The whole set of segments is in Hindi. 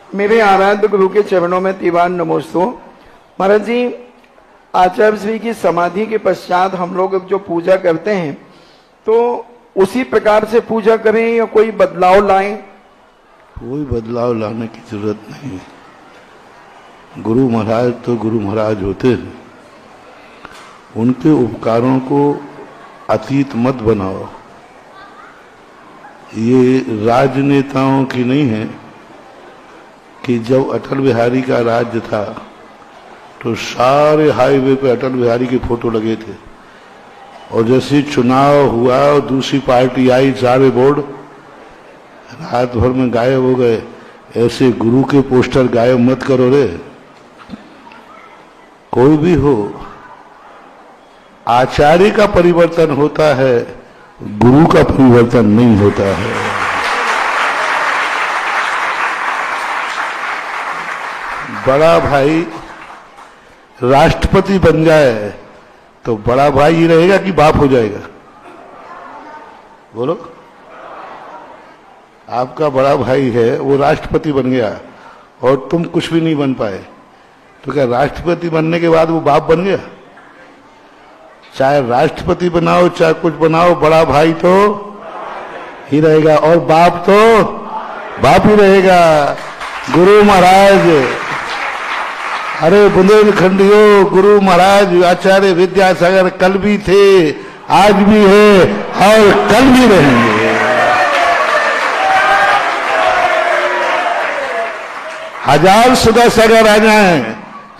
मेरे आराध्य गुरु के चरणों में दीवान नमोस्तु। महाराज जी, आचार्य श्री की समाधि के पश्चात हम लोग जो पूजा करते हैं तो उसी प्रकार से पूजा करें या कोई बदलाव लाएं? कोई बदलाव लाने की जरूरत नहीं। गुरु महाराज तो गुरु महाराज होते हैं, उनके उपकारों को अतीत मत बनाओ। ये राजनेताओं की नहीं है कि जब अटल बिहारी का राज्य था तो सारे हाईवे पे अटल बिहारी की फोटो लगे थे, और जैसे चुनाव हुआ और दूसरी पार्टी आई, सारे बोर्ड रात भर में गायब हो गए। ऐसे गुरु के पोस्टर गायब मत करो रे। कोई भी हो, आचार्य का परिवर्तन होता है, गुरु का परिवर्तन नहीं होता है। बड़ा भाई राष्ट्रपति बन जाए तो बड़ा भाई ही रहेगा कि बाप हो जाएगा? बोलो। आपका बड़ा भाई है, वो राष्ट्रपति बन गया और तुम कुछ भी नहीं बन पाए, तो क्या राष्ट्रपति बनने के बाद वो बाप बन गया? चाहे राष्ट्रपति बनाओ चाहे कुछ बनाओ, बड़ा भाई तो ही रहेगा और बाप तो बाप ही रहेगा। गुरु महाराज, अरे बुंदेलखंडियों, गुरु महाराज आचार्य विद्यासागर कल भी थे, आज भी है और कल भी रहेंगे। हजार सदस्य अगर आ जाए,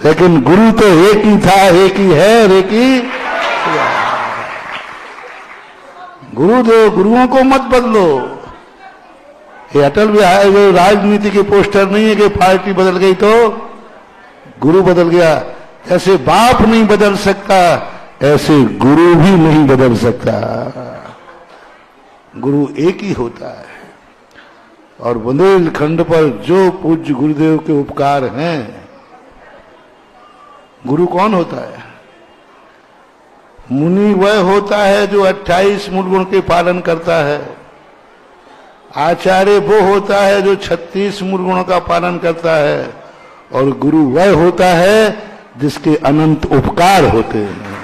लेकिन गुरु तो एक ही था, एक ही है, एक ही गुरु दो। गुरुओं को मत बदलो। ये अटल बिहारी राजनीति के पोस्टर नहीं है कि पार्टी बदल गई तो गुरु बदल गया। ऐसे बाप नहीं बदल सकता, ऐसे गुरु भी नहीं बदल सकता। गुरु एक ही होता है। और बुंदेलखंड पर जो पूज्य गुरुदेव के उपकार हैं, गुरु कौन होता है? मुनि वह होता है जो 28 मूल गुण के पालन करता है। आचार्य वो होता है जो 36 मूल गुणों का पालन करता है। और गुरु वह होता है जिसके अनंत उपकार होते हैं।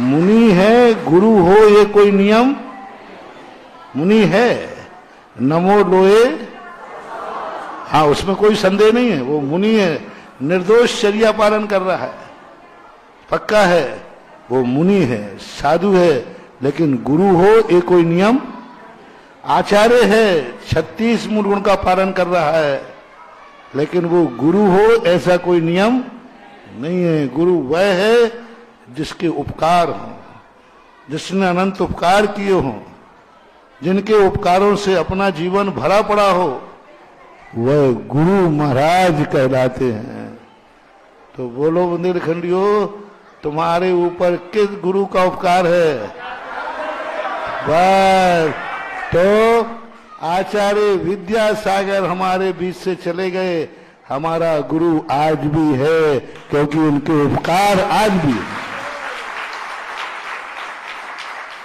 मुनि है, गुरु हो, ये कोई नियम? मुनि है, नमो लोए, हाँ उसमें कोई संदेह नहीं है, वो मुनि है, निर्दोष चर्या पालन कर रहा है, पक्का है, वो मुनि है, साधु है। लेकिन गुरु हो, ये कोई नियम? आचार्य है, 36 मूल गुण का पालन कर रहा है, लेकिन वो गुरु हो, ऐसा कोई नियम नहीं है। गुरु वह है जिसके उपकार हों, जिसने अनंत उपकार किए हों, जिनके उपकारों से अपना जीवन भरा पड़ा हो, वह गुरु महाराज कहलाते हैं। तो बोलो बुंदेलखंडियों, तुम्हारे ऊपर किस गुरु का उपकार है? बस। तो आचार्य विद्यासागर हमारे बीच से चले गए, हमारा गुरु आज भी है, क्योंकि उनके उपकार आज भी है।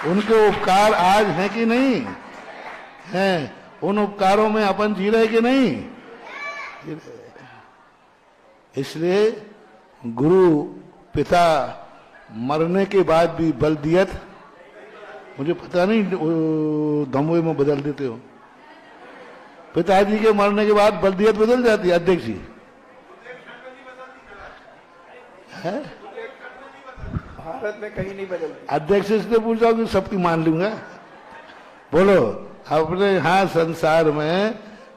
उनके उपकार आज हैं कि नहीं हैं? उन उपकारों में अपन जी रहे कि नहीं? इसलिए गुरु पिता मरने के बाद भी बल्दियत, मुझे पता नहीं दमोई में बदल देते हो, पिताजी के मरने के बाद बल्दियत बदल जाती है? अध्यक्ष जी है, भारत में कहीं नहीं बदलती। अध्यक्ष से पूछा कि सबकी मान लूंगा। बोलो, अपने यहाँ संसार में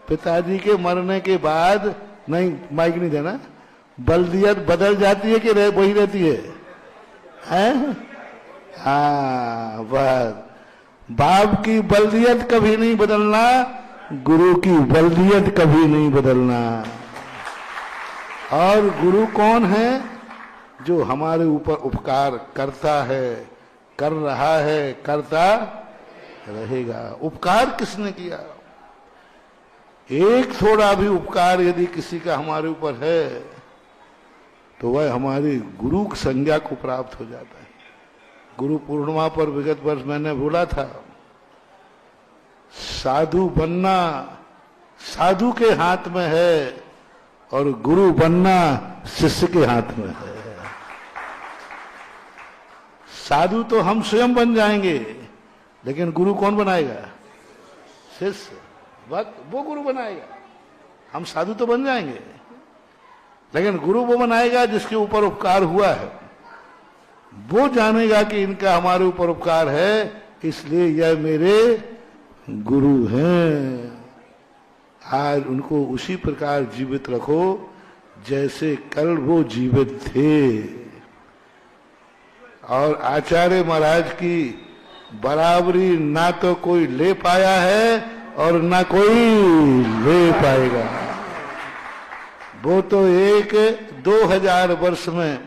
पिताजी के मरने के बाद, नहीं माइक नहीं देना, बल्दियत बदल जाती है कि वही रहती है? हैं? हाँ बस। बाप की बल्दियत कभी नहीं बदलना, गुरु की बल्दियत कभी नहीं बदलना। और गुरु कौन है? जो हमारे ऊपर उपकार करता है, कर रहा है, करता रहेगा। उपकार किसने किया? एक थोड़ा भी उपकार यदि किसी का हमारे ऊपर है तो वह हमारी गुरु की संज्ञा को प्राप्त हो जाता है। गुरु पूर्णिमा पर विगत वर्ष मैंने बोला था, साधु बनना साधु के हाथ में है और गुरु बनना शिष्य के हाथ में है। साधु तो हम स्वयं बन जाएंगे, लेकिन गुरु कौन बनाएगा? शिष्य। वो गुरु बनाएगा। हम साधु तो बन जाएंगे, लेकिन गुरु वो बनाएगा जिसके ऊपर उपकार हुआ है। वो जानेगा कि इनका हमारे ऊपर उपकार है, इसलिए यह मेरे गुरु हैं। आज उनको उसी प्रकार जीवित रखो जैसे कल वो जीवित थे। और आचार्य महाराज की बराबरी ना तो कोई ले पाया है और ना कोई ले पाएगा। वो तो 2000 वर्ष में,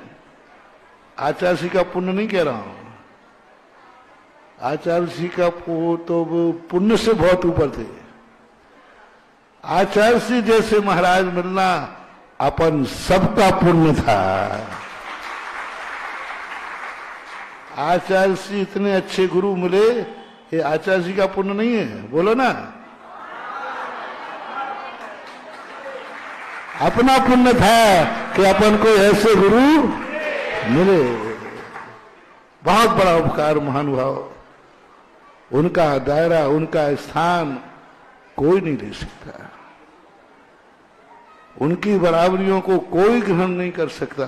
आचार्य जी का पुण्य नहीं कह रहा हूं, आचार्य जी का तो वो पुण्य से बहुत ऊपर थे। आचार्य जी जैसे महाराज मिलना अपन सबका पुण्य था। आचार्य जी इतने अच्छे गुरु मिले, ये आचार्य जी का पुण्य नहीं है? बोलो ना, अपना पुण्य था कि अपन को ऐसे गुरु मिले। बहुत बड़ा उपकार महानुभाव। उनका दायरा, उनका स्थान कोई नहीं ले सकता। उनकी बराबरियों को कोई ग्रहण नहीं कर सकता।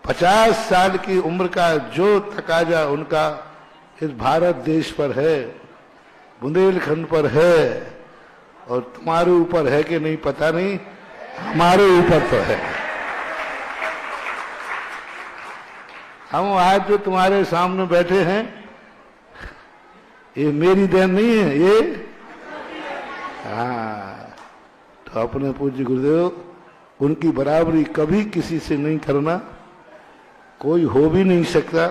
50 साल की उम्र का जो तकाजा उनका इस भारत देश पर है, बुंदेलखंड पर है, और तुम्हारे ऊपर है कि नहीं पता नहीं, हमारे ऊपर तो है। हम आज जो तुम्हारे सामने बैठे हैं, ये मेरी देन नहीं है, ये तो अपने पूज्य गुरुदेव उनकी बराबरी कभी किसी से नहीं करना, कोई हो भी नहीं सकता।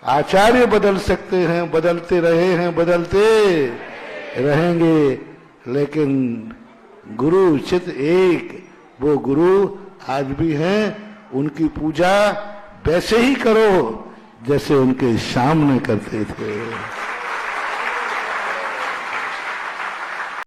आचार्य बदल सकते हैं, बदलते रहे हैं, बदलते रहेंगे, लेकिन गुरु चित एक, वो गुरु आज भी हैं। उनकी पूजा वैसे ही करो जैसे उनके सामने करते थे।